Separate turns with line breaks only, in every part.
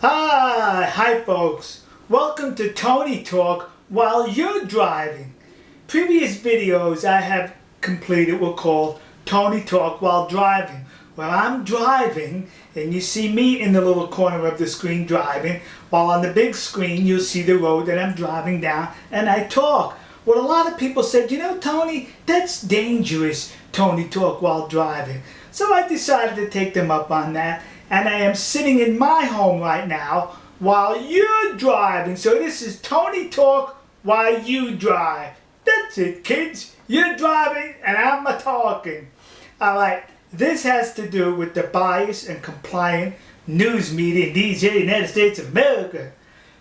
Hi folks. Welcome to Tony Talk while you're driving. Previous videos I have completed were called Tony Talk while driving, where I'm driving and you see me in the little corner of the screen driving, while on the big screen you'll see the road that I'm driving down and I talk. Well, a lot of people said, you know, Tony, that's dangerous, Tony Talk while driving. So I decided to take them up on that. And I am sitting in my home right now while you're driving. So this is Tony Talk while you drive. That's it, kids. You're driving and I'm talking. Alright, this has to do with the biased and compliant news media in these here United States of America.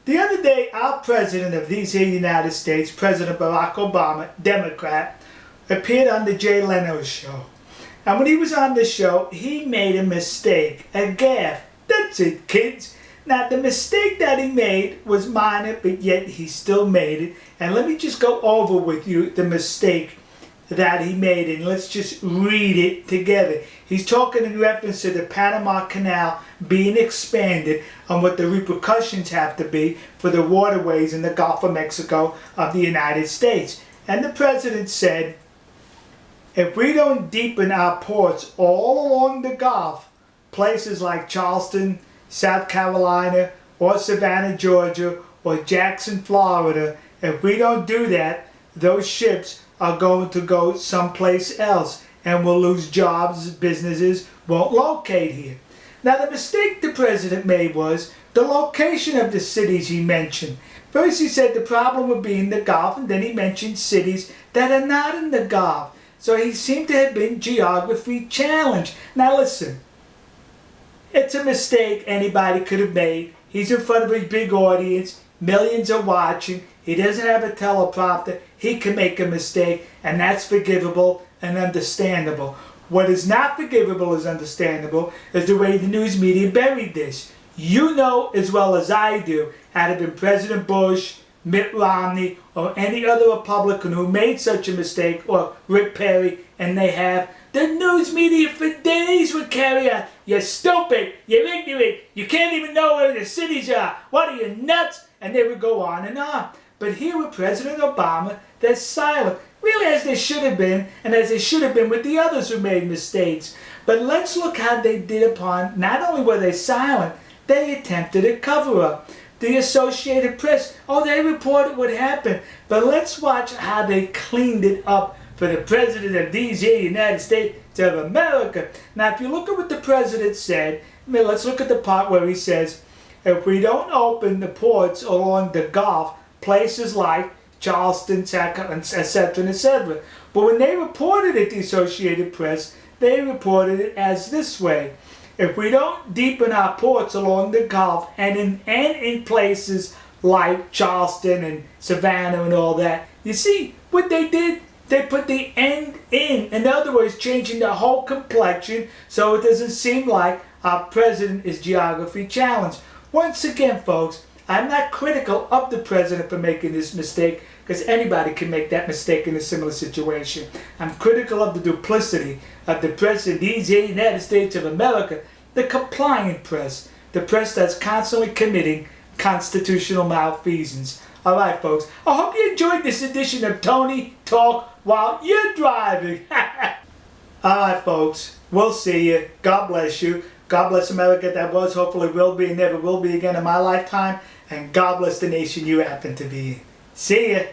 The other day, our president of these here United States, President Barack Obama, Democrat, appeared on the Jay Leno show. And when he was on the show, he made a mistake, a gaffe. That's it, kids. Now, the mistake that he made was minor, but yet he still made it. And let me just go over with you the mistake that he made, and let's just read it together. He's talking in reference to the Panama Canal being expanded and what the repercussions have to be for the waterways in the Gulf of Mexico of the United States. And the president said, if we don't deepen our ports all along the Gulf, places like Charleston, South Carolina, or Savannah, Georgia, or Jackson, Florida, if we don't do that, those ships are going to go someplace else and we'll lose jobs, businesses won't locate here. Now, the mistake the president made was the location of the cities he mentioned. First he said the problem would be in the Gulf, and then he mentioned cities that are not in the Gulf. So he seemed to have been geography challenged. Now listen, it's a mistake anybody could have made. He's in front of a big audience. Millions are watching. He doesn't have a teleprompter. He can make a mistake, and that's forgivable and understandable. What is not forgivable is understandable is the way the news media buried this. You know as well as I do, had it been President Bush, Mitt Romney, or any other Republican who made such a mistake, or Rick Perry, and they have, the news media for days would carry on. You're stupid, you're ignorant, you can't even know where the cities are, what are you, nuts? And they would go on and on. But here with President Obama, they're silent, really as they should have been, and as they should have been with the others who made mistakes. But let's look how they did upon, not only were they silent, they attempted a cover-up. The Associated Press, they reported what happened. But let's watch how they cleaned it up for the President of these here United States of America. Now, if you look at what the President said, let's look at the part where he says, if we don't open the ports along the Gulf, places like Charleston, etc., etc. But when they reported it, the Associated Press, they reported it as this way. If we don't deepen our ports along the Gulf and in places like Charleston and Savannah and all that, you see what they did? They put the end in. In other words, changing the whole complexion so it doesn't seem like our president is geography challenged. Once again, folks, I'm not critical of the president for making this mistake, because anybody can make that mistake in a similar situation. I'm critical of the duplicity of the press in these United States of America, the compliant press, the press that's constantly committing constitutional malfeasance. Alright folks, I hope you enjoyed this edition of Tony Talk while you're driving. Alright folks, we'll see you. God bless you. God bless America that was, hopefully will be, and never will be again in my lifetime. And God bless the nation you happen to be in. See ya.